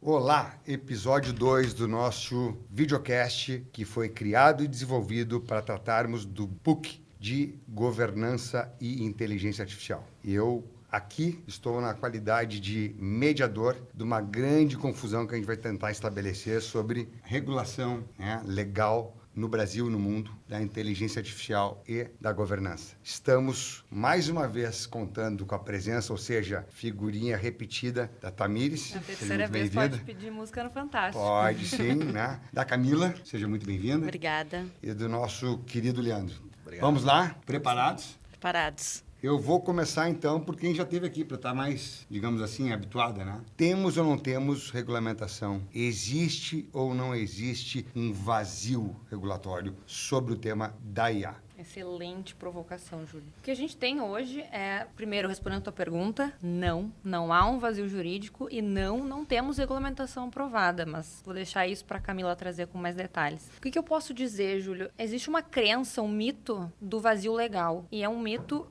Olá, episódio 2 do nosso videocast que foi criado e desenvolvido para tratarmos do PUC de Governança e Inteligência Artificial. Eu aqui estou na qualidade de mediador de uma grande confusão que a gente vai tentar estabelecer sobre regulação legal no Brasil e no mundo, da inteligência artificial e da governança. Estamos, mais uma vez, contando com a presença, ou seja, figurinha repetida da Tamires. A terceira vez pode pedir música no Fantástico. Pode, sim, né? Da Camila, seja muito bem-vinda. Obrigada. E do nosso querido Leandro. Obrigado. Vamos lá? Preparados? Preparados. Eu vou começar então por quem já esteve aqui, para estar mais, digamos assim, habituada, né? Temos ou não temos regulamentação? Existe ou não existe um vazio regulatório sobre o tema da IA? Excelente provocação, Júlio. O que a gente tem hoje é, primeiro, respondendo a tua pergunta, não há um vazio jurídico e não temos regulamentação aprovada, mas vou deixar isso para a Camila trazer com mais detalhes. O que eu posso dizer, Júlio? Existe uma crença, um mito do vazio legal, e é um mito,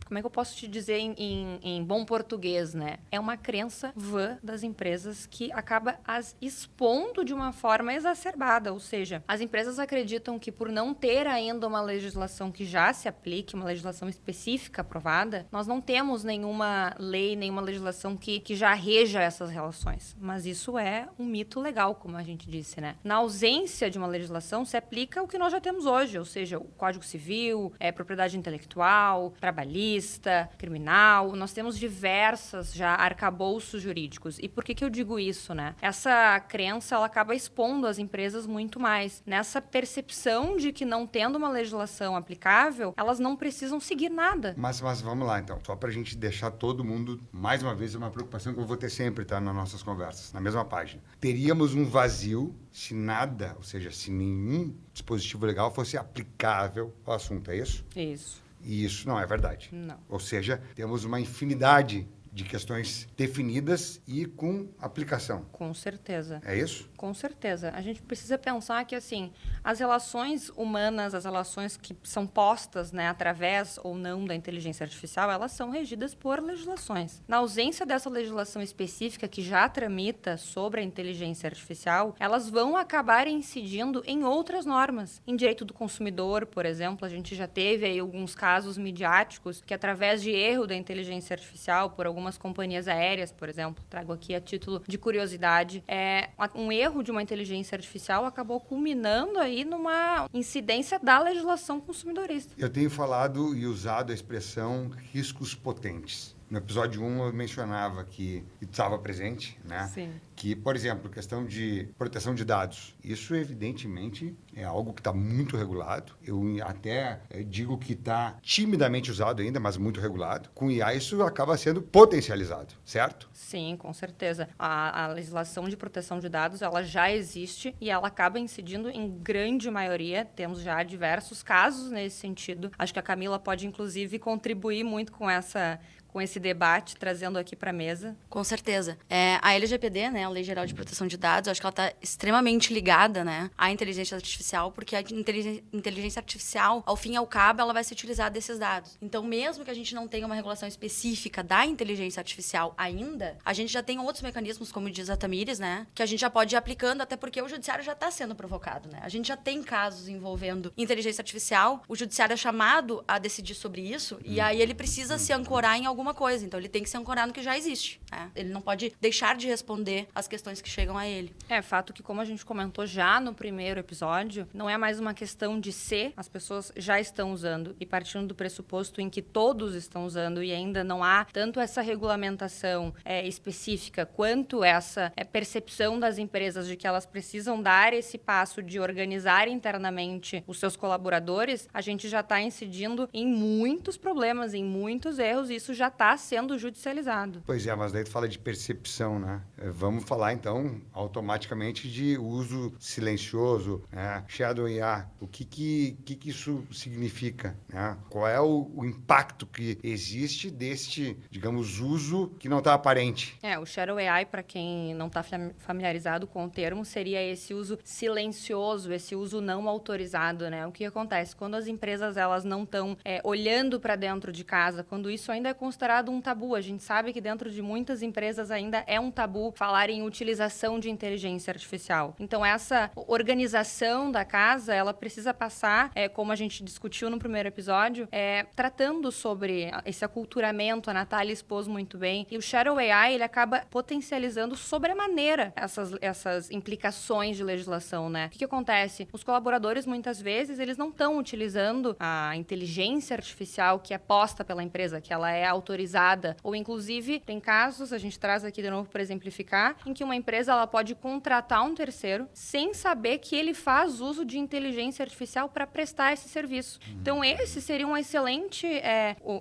como é que eu posso te dizer em bom português, né? É uma crença vã das empresas que acaba as expondo de uma forma exacerbada, ou seja, as empresas acreditam que por não ter ainda uma legislação que já se aplique, uma legislação específica aprovada, nós não temos nenhuma lei, nenhuma legislação que já reja essas relações. Mas isso é um mito legal, como a gente disse, né? Na ausência de uma legislação, se aplica o que nós já temos hoje, ou seja, o Código Civil, propriedade intelectual, trabalhista, criminal. Nós temos diversas já arcabouços jurídicos. E por que eu digo isso, né? Essa crença, ela acaba expondo as empresas muito mais nessa percepção de que não tendo uma legislação aplicável, elas não precisam seguir nada. Mas vamos lá, então. Só para a gente deixar todo mundo, mais uma vez, é uma preocupação que eu vou ter sempre, tá? Nas nossas conversas, na mesma página. Teríamos um vazio se nada, ou seja, se nenhum dispositivo legal fosse aplicável ao assunto, é isso? Isso. E isso não é verdade. Não. Ou seja, temos uma infinidade de questões definidas e com aplicação. Com certeza. É isso? Com certeza. A gente precisa pensar que, assim, as relações humanas, as relações que são postas, né, através ou não da inteligência artificial, elas são regidas por legislações. Na ausência dessa legislação específica que já tramita sobre a inteligência artificial, elas vão acabar incidindo em outras normas. Em direito do consumidor, por exemplo, a gente já teve aí alguns casos midiáticos que, através de erro da inteligência artificial, por algumas companhias aéreas, por exemplo, trago aqui a título de curiosidade, um erro de uma inteligência artificial acabou culminando aí numa incidência da legislação consumidorista. Eu tenho falado e usado a expressão riscos potentes. No episódio 1 eu mencionava que estava presente, né? Sim. Que, por exemplo, questão de proteção de dados. Isso, evidentemente, é algo que está muito regulado. Eu até digo que está timidamente usado ainda, mas muito regulado. Com IA, isso acaba sendo potencializado, certo? Sim, com certeza. A legislação de proteção de dados, ela já existe e ela acaba incidindo em grande maioria. Temos já diversos casos nesse sentido. Acho que a Camila pode, inclusive, contribuir muito com esse debate, trazendo aqui para a mesa. Com certeza. A LGPD, né, a Lei Geral de Proteção de Dados, eu acho que ela está extremamente ligada, né, à inteligência artificial, porque a inteligência artificial, ao fim e ao cabo, ela vai se utilizar desses dados. Então, mesmo que a gente não tenha uma regulação específica da inteligência artificial ainda, a gente já tem outros mecanismos, como diz a Tamires, né, que a gente já pode ir aplicando, até porque o judiciário já está sendo provocado, né? A gente já tem casos envolvendo inteligência artificial, o judiciário é chamado a decidir sobre isso, e aí ele precisa se ancorar em alguma coisa. Então, ele tem que se ancorar no que já existe, né? Ele não pode deixar de responder as questões que chegam a ele. É fato que, como a gente comentou já no primeiro episódio, não é mais uma questão de se as pessoas já estão usando e partindo do pressuposto em que todos estão usando e ainda não há tanto essa regulamentação específica quanto essa percepção das empresas de que elas precisam dar esse passo de organizar internamente os seus colaboradores, a gente já está incidindo em muitos problemas, em muitos erros, e isso já está sendo judicializado. Pois é, mas daí tu fala de percepção, né? Vamos falar, então, automaticamente de uso silencioso, né? Shadow IA. O que isso significa, né? Qual é o impacto que existe deste, digamos, uso que não está aparente? O Shadow AI, para quem não está familiarizado com o termo, seria esse uso silencioso, esse uso não autorizado, né? O que acontece? Quando as empresas elas não estão olhando para dentro de casa, quando isso ainda é constante considerado um tabu. A gente sabe que dentro de muitas empresas ainda é um tabu falar em utilização de inteligência artificial. Então, essa organização da casa, ela precisa passar, como a gente discutiu no primeiro episódio, tratando sobre esse aculturamento. A Natália expôs muito bem. E o Shadow AI, ele acaba potencializando sobremaneira essas implicações de legislação, né? O que acontece? Os colaboradores, muitas vezes, eles não estão utilizando a inteligência artificial que é posta pela empresa, que ela é autorizada. Ou, inclusive, tem casos, a gente traz aqui de novo para exemplificar, em que uma empresa ela pode contratar um terceiro sem saber que ele faz uso de inteligência artificial para prestar esse serviço. Então, esse seria um excelente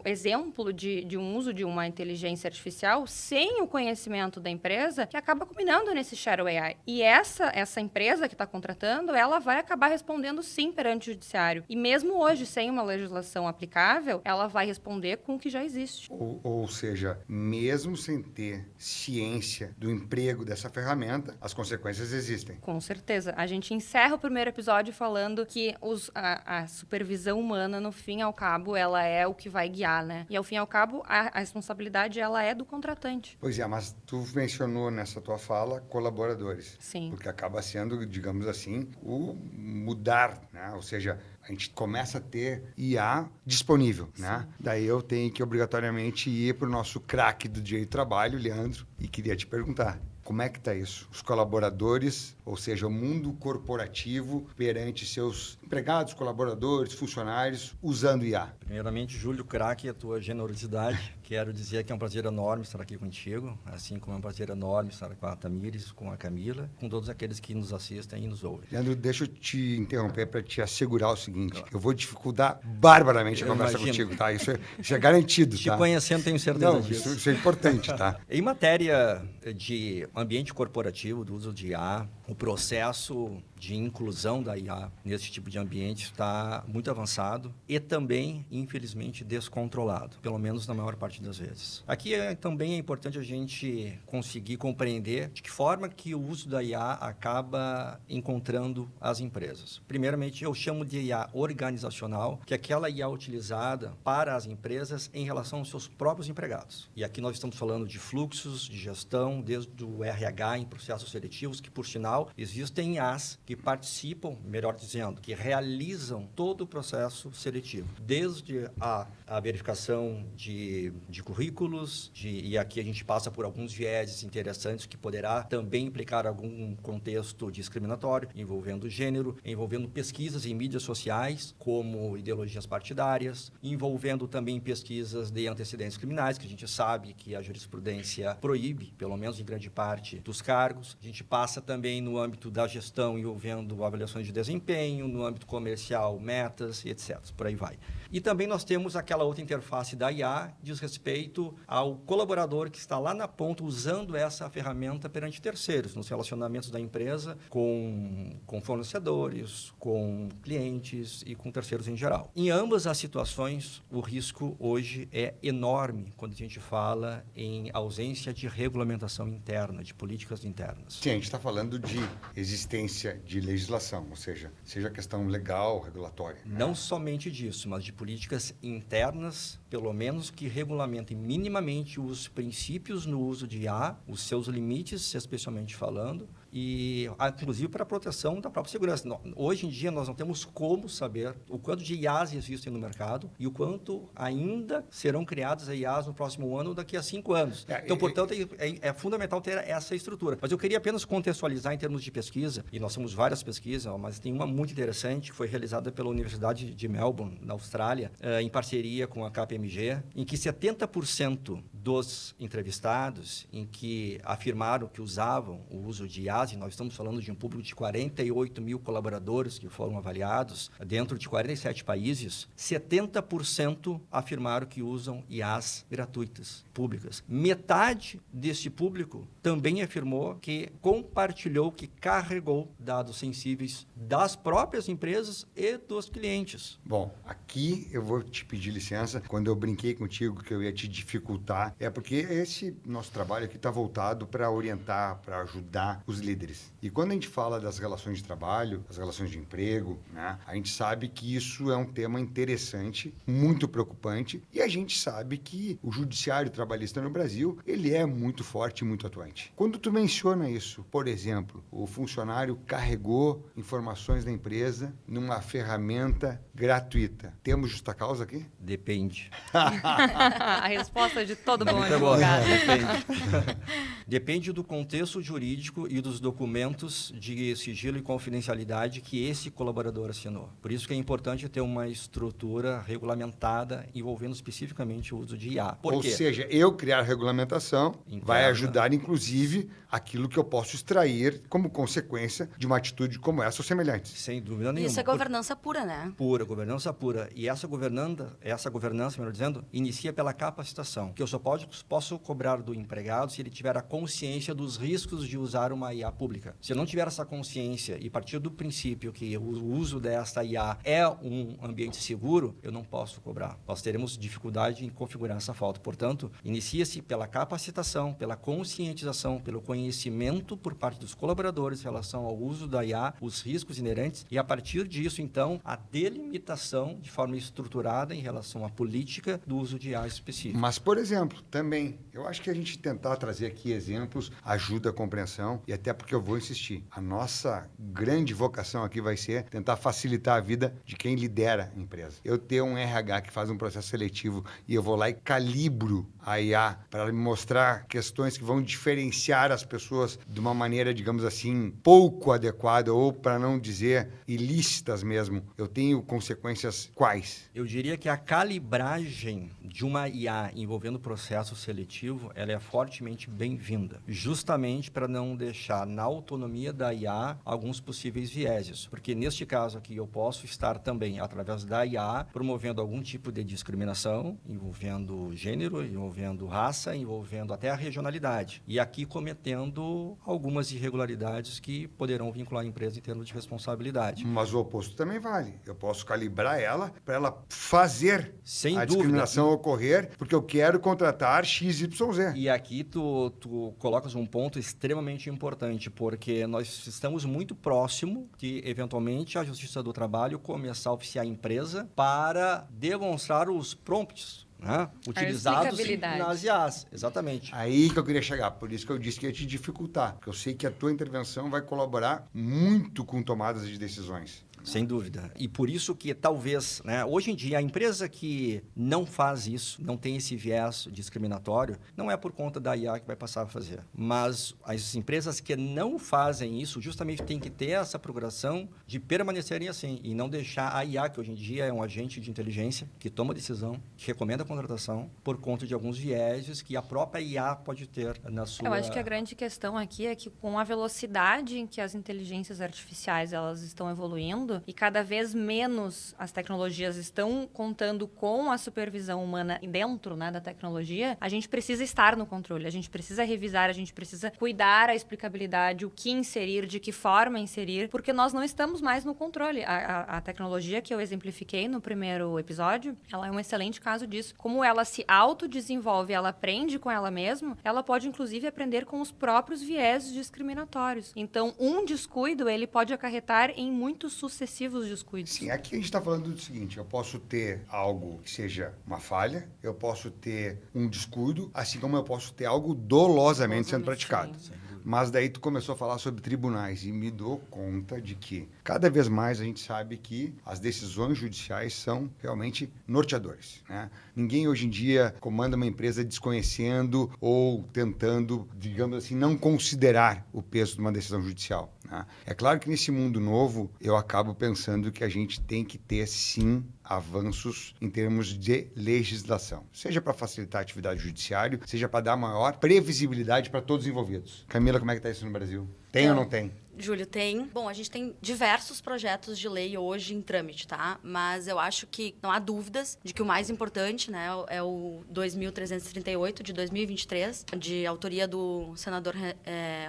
exemplo de um uso de uma inteligência artificial sem o conhecimento da empresa, que acaba combinando nesse Shadow AI. E essa empresa que está contratando, ela vai acabar respondendo sim perante o judiciário. E mesmo hoje, sem uma legislação aplicável, ela vai responder com o que já existe. Ou seja, mesmo sem ter ciência do emprego dessa ferramenta, as consequências existem. Com certeza. A gente encerra o primeiro episódio falando que a supervisão humana, no fim ao cabo, ela é o que vai guiar, né? E ao fim ao cabo, a responsabilidade, ela é do contratante. Pois é, mas tu mencionou nessa tua fala colaboradores. Sim. Porque acaba sendo, digamos assim, o mudar, né? Ou seja, a gente começa a ter IA disponível, né? Daí eu tenho que obrigatoriamente ir para o nosso craque do dia de trabalho, Leandro, e queria te perguntar, como é que está isso? Os colaboradores, ou seja, o mundo corporativo perante seus empregados, colaboradores, funcionários, usando IA. Primeiramente, Júlio, craque, a tua generosidade. Quero dizer que é um prazer enorme estar aqui contigo, assim como é um prazer enorme estar com a Tamires, com a Camila, com todos aqueles que nos assistem e nos ouvem. Leandro, deixa eu te interromper para te assegurar o seguinte, claro. Eu vou dificultar barbaramente a conversa contigo, tá? Isso é garantido, tá? Te conhecendo, tenho certeza disso. Isso é importante, tá? Em matéria de ambiente corporativo, do uso de IA, o processo de inclusão da IA nesse tipo de ambiente está muito avançado e também, infelizmente, descontrolado, pelo menos na maior parte das vezes. Aqui também é importante a gente conseguir compreender de que forma que o uso da IA acaba encontrando as empresas. Primeiramente, eu chamo de IA organizacional, que é aquela IA utilizada para as empresas em relação aos seus próprios empregados. E aqui nós estamos falando de fluxos de gestão, desde o RH em processos seletivos, que, por sinal, existem IAs que participam, melhor dizendo, que realizam todo o processo seletivo, desde a verificação de currículos, e aqui a gente passa por alguns vieses interessantes que poderá também implicar algum contexto discriminatório, envolvendo gênero, envolvendo pesquisas em mídias sociais, como ideologias partidárias, envolvendo também pesquisas de antecedentes criminais, que a gente sabe que a jurisprudência proíbe, pelo menos em grande parte, dos cargos. A gente passa também no âmbito da gestão, envolvendo avaliações de desempenho, no âmbito comercial, metas, etc. Por aí vai. E também nós temos aquela outra interface da IA, diz respeito ao colaborador que está lá na ponta usando essa ferramenta perante terceiros, nos relacionamentos da empresa com fornecedores, com clientes e com terceiros em geral. Em ambas as situações, o risco hoje é enorme quando a gente fala em ausência de regulamentação interna, de políticas internas. Sim, a gente está falando de existência de legislação, ou seja questão legal, regulatória. Não somente disso, mas de políticas internas, pelo menos que regulamentem minimamente os princípios no uso de IA, os seus limites, especialmente falando, e inclusive para a proteção da própria segurança. Hoje em dia nós não temos como saber o quanto de IAs existem no mercado e o quanto ainda serão criadas IAs no próximo ano ou daqui a 5 anos. Então, portanto, é fundamental ter essa estrutura. Mas eu queria apenas contextualizar em termos de pesquisa, e nós temos várias pesquisas, mas tem uma muito interessante que foi realizada pela Universidade de Melbourne, na Austrália, em parceria com a KPMG, em que 70% dos entrevistados em que afirmaram que usavam o uso de IAs, e nós estamos falando de um público de 48 mil colaboradores que foram avaliados dentro de 47 países, 70% afirmaram que usam IAs gratuitas, públicas. Metade desse público também afirmou que compartilhou, que carregou dados sensíveis das próprias empresas e dos clientes. Bom, aqui eu vou te pedir licença. Quando eu brinquei contigo que eu ia te dificultar tá? É porque esse nosso trabalho aqui está voltado para orientar, para ajudar os líderes. E quando a gente fala das relações de trabalho, das relações de emprego, né? A gente sabe que isso é um tema interessante, muito preocupante, e a gente sabe que o judiciário trabalhista no Brasil, ele é muito forte e muito atuante. Quando tu menciona isso, por exemplo, o funcionário carregou informações da empresa numa ferramenta gratuita. Temos justa causa aqui? Depende. A resposta de todo bom Muito bom. advogado. Depende. Depende do contexto jurídico e dos documentos de sigilo e confidencialidade que esse colaborador assinou. Por isso que é importante ter uma estrutura regulamentada envolvendo especificamente o uso de IA. Por Ou quê? seja, eu criar regulamentação Interna. vai ajudar, inclusive, aquilo que eu posso extrair como consequência de uma atitude como essa ou semelhantes. Sem dúvida nenhuma. Isso é governança pura, né? Pura, governança pura. E essa governança, melhor dizendo, inicia pela capacitação, que eu só posso cobrar do empregado se ele tiver a consciência dos riscos de usar uma IA pública. Se eu não tiver essa consciência e partir do princípio que o uso desta IA é um ambiente seguro, eu não posso cobrar. Nós teremos dificuldade em configurar essa falta. Portanto, inicia-se pela capacitação, pela conscientização, pelo conhecimento por parte dos colaboradores em relação ao uso da IA, os riscos inerentes, e a partir disso, então, a delimitação de forma estruturada em relação à política do uso de IA específico. Mas, por exemplo, também, eu acho que a gente tentar trazer aqui exemplos ajuda a compreensão, e até porque eu vou insistir, a nossa grande vocação aqui vai ser tentar facilitar a vida de quem lidera a empresa. Eu ter um RH que faz um processo seletivo e eu vou lá e calibro a IA para me mostrar questões que vão diferenciar as pessoas de uma maneira, digamos assim, pouco adequada ou, para não dizer, ilícitas mesmo. Eu tenho consequências quais? Eu diria que a calibragem de uma IA envolvendo processo seletivo, ela é fortemente bem-vinda, justamente para não deixar na autonomia da IA alguns possíveis vieses, porque neste caso aqui eu posso estar também, através da IA, promovendo algum tipo de discriminação, envolvendo gênero, envolvendo raça, envolvendo até a regionalidade, e aqui cometendo algumas irregularidades que poderão vincular a empresa em termos de responsabilidade. Mas o oposto também vale. Eu posso calibrar ela para ela fazer Sem a dúvida. discriminação ocorrer, porque eu quero contratar XYZ. E aqui tu colocas um ponto extremamente importante, porque nós estamos muito próximo de, eventualmente, a Justiça do Trabalho começar a oficiar a empresa para demonstrar os prompts, né, utilizados explicabilidade. nas IAs. Exatamente. Aí que eu queria chegar. Por isso que eu disse que ia te dificultar. Porque eu sei que a tua intervenção vai colaborar muito com tomadas de decisões. Sem dúvida. E por isso que talvez, né, hoje em dia, a empresa que não faz isso, não tem esse viés discriminatório, não é por conta da IA que vai passar a fazer. Mas as empresas que não fazem isso, justamente têm que ter essa procuração de permanecerem assim e não deixar a IA, que hoje em dia é um agente de inteligência, que toma decisão, que recomenda a contratação, por conta de alguns vieses que a própria IA pode ter na sua... Eu acho que a grande questão aqui é que com a velocidade em que as inteligências artificiais elas estão evoluindo, e cada vez menos as tecnologias estão contando com a supervisão humana dentro, né, da tecnologia, a gente precisa estar no controle, a gente precisa revisar, a gente precisa cuidar a explicabilidade, o que inserir, de que forma inserir, porque nós não estamos mais no controle. A tecnologia que eu exemplifiquei no primeiro episódio, ela é um excelente caso disso. Como ela se autodesenvolve, ela aprende com ela mesma, ela pode inclusive aprender com os próprios vieses discriminatórios. Então, um descuido, ele pode acarretar em muitos sucessivos descuidos. Sim, aqui a gente está falando do seguinte, eu posso ter algo que seja uma falha, eu posso ter um descuido, assim como eu posso ter algo dolosamente sendo praticado. Sim. Mas daí tu começou a falar sobre tribunais e me dou conta de que cada vez mais a gente sabe que as decisões judiciais são realmente norteadores, né? Ninguém hoje em dia comanda uma empresa desconhecendo ou tentando, digamos assim, não considerar o peso de uma decisão judicial, né? É claro que nesse mundo novo eu acabo pensando que a gente tem que ter sim avanços em termos de legislação, seja para facilitar a atividade judiciária, seja para dar maior previsibilidade para todos os envolvidos. Camila, como é que está isso no Brasil? Tem ou não tem? Júlio, tem. Bom, a gente tem diversos projetos de lei hoje em trâmite, tá? Mas eu acho que não há dúvidas de que o mais importante, né, é o 2.338 de 2023, de autoria do senador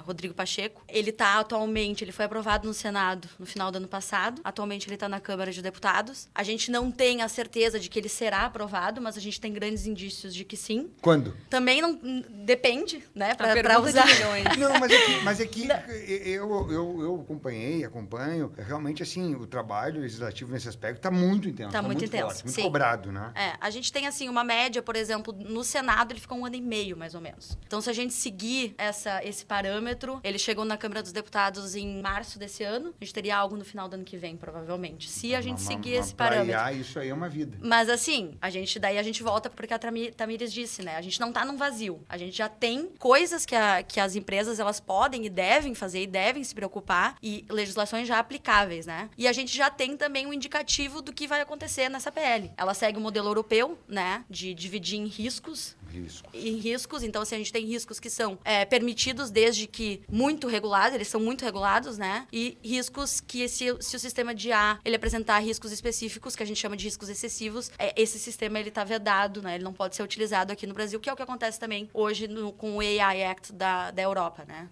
Rodrigo Pacheco. Ele foi aprovado no Senado no final do ano passado. Atualmente ele está na Câmara de Deputados. A gente não tem a certeza de que ele será aprovado, mas a gente tem grandes indícios de que sim. Quando? Também não depende, né, Para usar. Não, mas é que eu acompanho. Realmente, assim, o trabalho legislativo nesse aspecto está muito intenso. Tá muito intenso, forte, muito sim. cobrado, né? A gente tem, assim, uma média, por exemplo, no Senado ele ficou 1 ano e meio, mais ou menos. Então, se a gente seguir esse parâmetro, ele chegou na Câmara dos Deputados em março desse ano, a gente teria algo no final do ano que vem, provavelmente. Se a gente seguir esse parâmetro. Isso aí é uma vida. Mas, assim, daí a gente volta porque a Tamires disse, né? A gente não tá num vazio. A gente já tem coisas que as empresas, elas podem e devem fazer e devem se preocupar e legislações já aplicáveis, né? E a gente já tem também um indicativo do que vai acontecer nessa PL. Ela segue o modelo europeu, né? De dividir em riscos. Em riscos. Então, assim, a gente tem riscos que são permitidos desde que muito regulados, eles são muito regulados, né? E riscos que, se o sistema de IA, ele apresentar riscos específicos, que a gente chama de riscos excessivos, esse sistema, ele tá vedado, né? Ele não pode ser utilizado aqui no Brasil, que é o que acontece também hoje com o AI Act da Europa, né?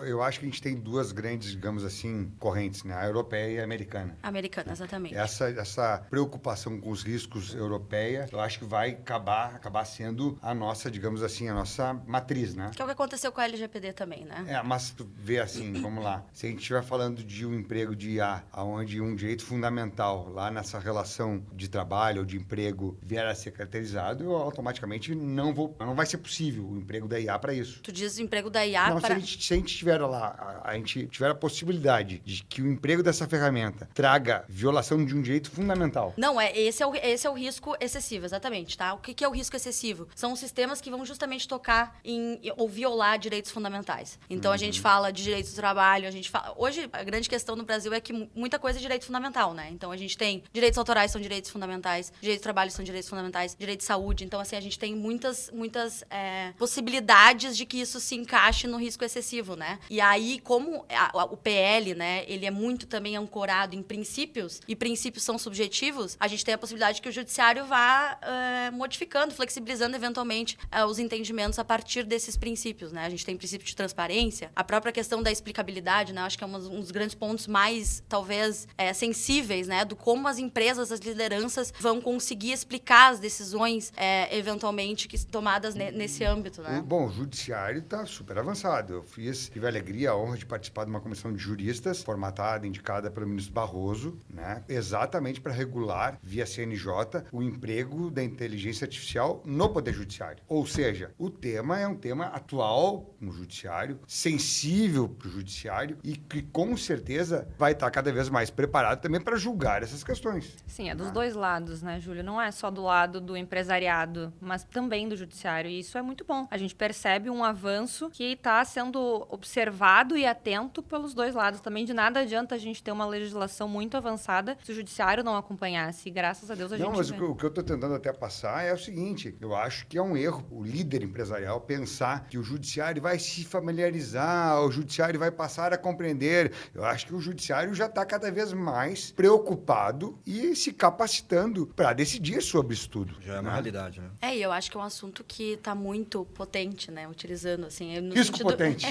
Eu acho que a gente tem duas grandes, digamos assim, correntes, né? A europeia e a americana. Americana, exatamente. Essa preocupação com os riscos europeia, eu acho que vai acabar sendo a nossa, digamos assim, a nossa matriz, né? Que é o que aconteceu com a LGPD também, né? Mas tu vê assim, vamos lá. Se a gente estiver falando de um emprego de IA, onde um direito fundamental lá nessa relação de trabalho ou de emprego vier a ser caracterizado, eu automaticamente não vai ser possível o emprego da IA para isso. Tu diz o emprego da IA Não, para... se a gente tiver lá, a gente tiver a possibilidade de que o emprego dessa ferramenta traga violação de um direito fundamental. Não, esse é o risco excessivo, exatamente, tá? O que é o risco excessivo? São os sistemas que vão justamente tocar ou violar direitos fundamentais. Então, a gente fala de direitos do trabalho, hoje, a grande questão no Brasil é que muita coisa é direito fundamental, né? Então, a gente tem direitos autorais são direitos fundamentais, direitos do trabalho são direitos fundamentais, direito de saúde. Então, assim, a gente tem muitas possibilidades de que isso se encaixe no risco excessivo, né? E aí, como o PL, né, ele é muito também ancorado em princípios, e princípios são subjetivos, a gente tem a possibilidade que o judiciário vá modificando, flexibilizando eventualmente os entendimentos a partir desses princípios, né? A gente tem princípio de transparência, a própria questão da explicabilidade, né? Acho que é um dos grandes pontos mais, talvez, sensíveis, né? Do como as empresas, as lideranças vão conseguir explicar as decisões, eventualmente, tomadas nesse âmbito, né? Bom, o judiciário está super avançado. Eu tive a alegria, a honra de participar de uma comissão de juristas formatada, indicada pelo ministro Barroso, né? Exatamente para regular, via CNJ, o emprego da inteligência artificial no Poder Judiciário. Ou seja, o tema é um tema atual no Judiciário, sensível para o Judiciário e que, com certeza, vai estar cada vez mais preparado também para julgar essas questões. Sim, é dos dois lados, né, Júlio? Não é só do lado do empresariado, mas também do Judiciário. E isso é muito bom. A gente percebe um avanço que está sendo observado e atento pelos dois lados. Também de nada adianta a gente ter uma legislação muito avançada se o Judiciário não acompanhasse. E graças a Deus a gente... Não, mas o que eu estou tentando até passar é o seguinte, eu acho que é um erro o líder empresarial pensar que o Judiciário vai se familiarizar, o Judiciário vai passar a compreender. Eu acho que o Judiciário já está cada vez mais preocupado e se capacitando para decidir sobre isso tudo. Já é uma realidade, né? E eu acho que é um assunto que está muito potente, né? Utilizando, assim... Risco potente.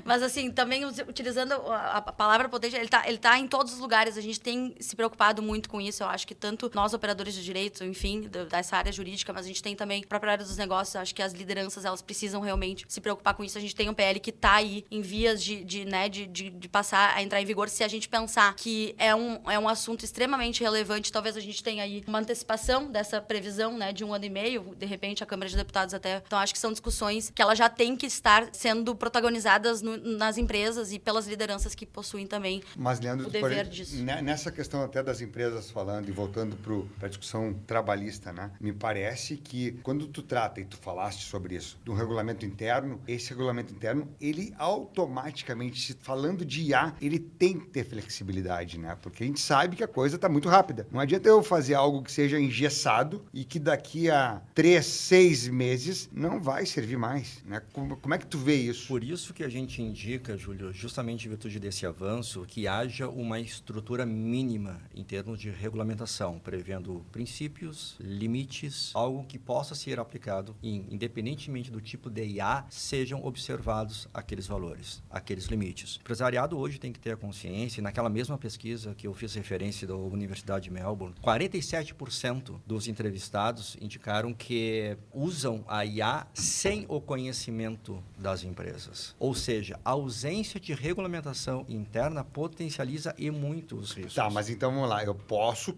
Mas, assim, também utilizando a palavra potente, ele tá em todos os lugares. A gente tem se preocupado muito com isso. Eu acho que tanto nós, operadores de direito, enfim, dessa área jurídica, mas a gente tem também a própria área dos negócios. Eu acho que as lideranças, elas precisam realmente se preocupar com isso. A gente tem um PL que tá aí em vias de passar a entrar em vigor. Se a gente pensar que é um assunto extremamente relevante, talvez a gente tenha aí uma antecipação dessa previsão, né, de 1 ano e meio, de repente a Câmara de Deputados até. Então, acho que são discussões que elas já têm que estar sendo protagonizadas nas empresas e pelas lideranças que possuem também o dever disso. Nessa questão até das empresas falando e voltando para a discussão trabalhista, né? Me parece que quando tu trata, e tu falaste sobre isso, de um regulamento interno, esse regulamento interno, ele automaticamente, falando de IA, ele tem que ter flexibilidade, né? Porque a gente sabe que a coisa está muito rápida. Não adianta eu fazer algo que seja engessado e que daqui a 3, 6 meses não vai servir mais, né? Como é que tu vê isso? Por isso que a gente indica, Júlio, justamente em virtude desse avanço, que haja uma estrutura mínima em termos de regulamentação, prevendo princípios, limites, algo que possa ser aplicado e, independentemente do tipo de IA, sejam observados aqueles valores, aqueles limites. O empresariado hoje tem que ter a consciência, e naquela mesma pesquisa que eu fiz referência da Universidade de Melbourne, 47% dos entrevistados indicaram que usam a IA sem o conhecimento das empresas. Ou seja, a ausência de regulamentação interna potencializa e muito os riscos. Tá, mas então vamos lá. Eu posso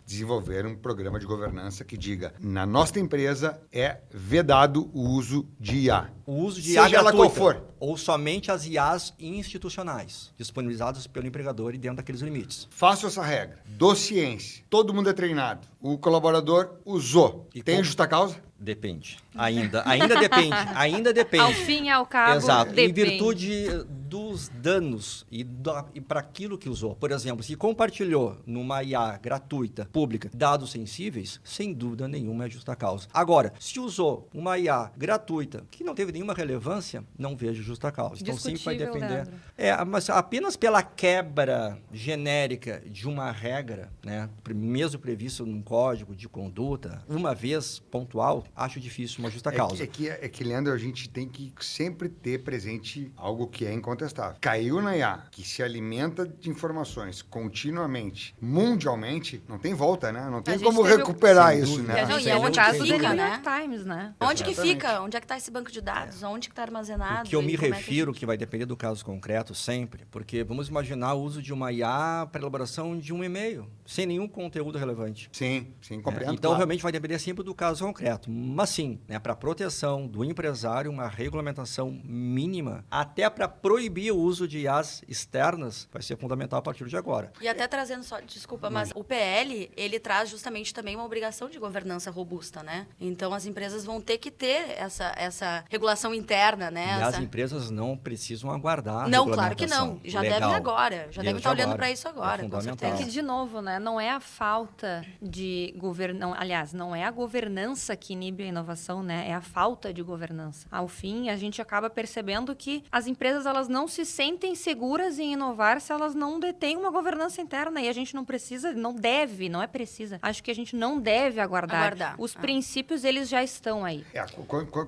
desenvolver um programa de governança que diga, na nossa empresa é vedado o uso de IA. O uso de seja IA ela gratuita, qual for. ou somente as IAs institucionais, disponibilizadas pelo empregador e dentro daqueles limites. Faço essa regra. Dou ciência. Todo mundo é treinado. O colaborador usou. E Tem como- justa causa? Depende. Ainda depende. Ainda depende. Ao fim e ao cabo, Exato. depende. Em virtude dos danos e para aquilo que usou. Por exemplo, se compartilhou numa IA gratuita, pública, dados sensíveis, sem dúvida nenhuma é justa causa. Agora, se usou uma IA gratuita que não teve nenhuma relevância, não vejo justa causa. Então sempre vai Discutível, depender. Leandro. Mas apenas pela quebra genérica de uma regra, né, mesmo previsto num código de conduta, uma vez pontual, acho difícil uma justa causa. É que, Leandro, a gente tem que sempre ter presente algo que é incontestável. Caiu na IA, que se alimenta de informações continuamente, mundialmente, não tem volta, né? Não tem gente como teve recuperar sem isso, dúvida. né? Não, A e gente é teve onde o que caso do fica, New né? York Times, né? Onde que Exatamente. fica? Onde é que está esse banco de dados? Onde que está armazenado? O que eu me E como é refiro, que que vai depender do caso concreto sempre, porque vamos imaginar o uso de uma IA para elaboração de um e-mail, sem nenhum conteúdo relevante. Sim, compreendo. Então, claro. realmente vai depender sempre do caso concreto. Mas sim, né, para proteção do empresário, uma regulamentação mínima, até para proibir o uso de IAs externas, vai ser fundamental a partir de agora. E até trazendo só, desculpa, mas o PL, ele traz justamente também uma obrigação de governança robusta, né? Então, as empresas vão ter que ter essa regulação interna, né? E as Essa- empresas não precisam aguardar a Não, claro que regulamentação não. Já legal. devem agora. Já devem estar Desde olhando agora. para isso agora, É com fundamental. É certeza. que, de novo, né, não é a falta de governança, aliás, não é a governança que inibe a inovação, né, é a falta de governança. Ao fim, a gente acaba percebendo que as empresas, elas não se sentem seguras em inovar se elas não detêm uma governança interna, e a gente não precisa, não deve, não é precisa. Acho que a gente não deve aguardar. Os princípios, eles já estão aí.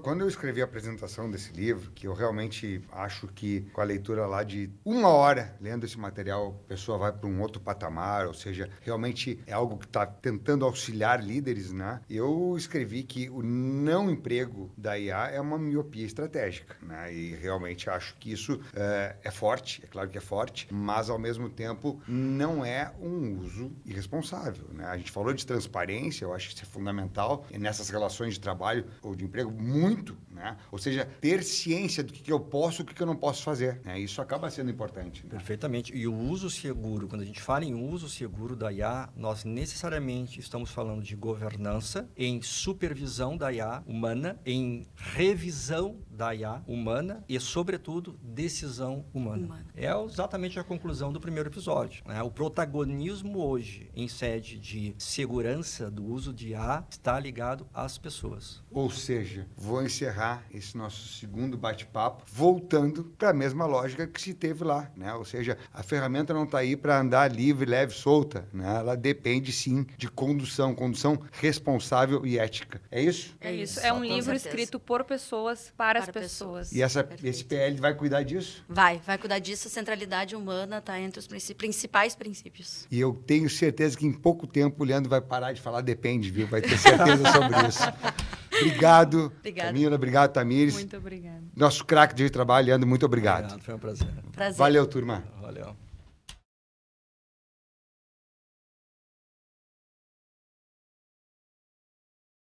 Quando eu escrevi a apresentação desse livro, que eu realmente acho que com a leitura lá de 1 hora, lendo esse material, a pessoa vai para um outro patamar, ou seja, realmente é algo que está tentando auxiliar líderes, né? Eu escrevi que o não emprego da IA é uma miopia estratégica, né? E realmente acho que isso é forte, é claro que é forte, mas ao mesmo tempo não é um uso irresponsável, né? A gente falou de transparência, eu acho que isso é fundamental nessas relações de trabalho ou de emprego, muito, né? Ou seja, ter ciência do que eu posso e o que eu não posso fazer, né? Isso acaba sendo importante, né? Perfeitamente. E o uso seguro, quando a gente fala em uso seguro da IA, nós necessariamente estamos falando de governança, em supervisão da IA humana, em revisão da IA humana e, sobretudo, decisão humana. É exatamente a conclusão do primeiro episódio, né? O protagonismo hoje, em sede de segurança do uso de IA, está ligado às pessoas. Ou seja, vou encerrar esse nosso segundo bate-papo voltando para a mesma lógica que se teve lá, né? Ou seja, a ferramenta não está aí para andar livre, leve, solta, né? Ela depende sim de condução responsável e ética. É isso? É isso. isso, É um com livro certeza. escrito por pessoas, para as Para pessoas. E esse Perfeito. PL vai cuidar disso? Vai cuidar disso. A centralidade humana está entre os principais princípios. E eu tenho certeza que em pouco tempo o Leandro vai parar de falar depende, viu? Vai ter certeza sobre isso. Obrigado, Obrigada. Camila. Obrigado, Tamires. Muito obrigada. Nosso craque de trabalho, Leandro, muito obrigado. Foi um prazer. Prazer. Valeu, turma. Valeu.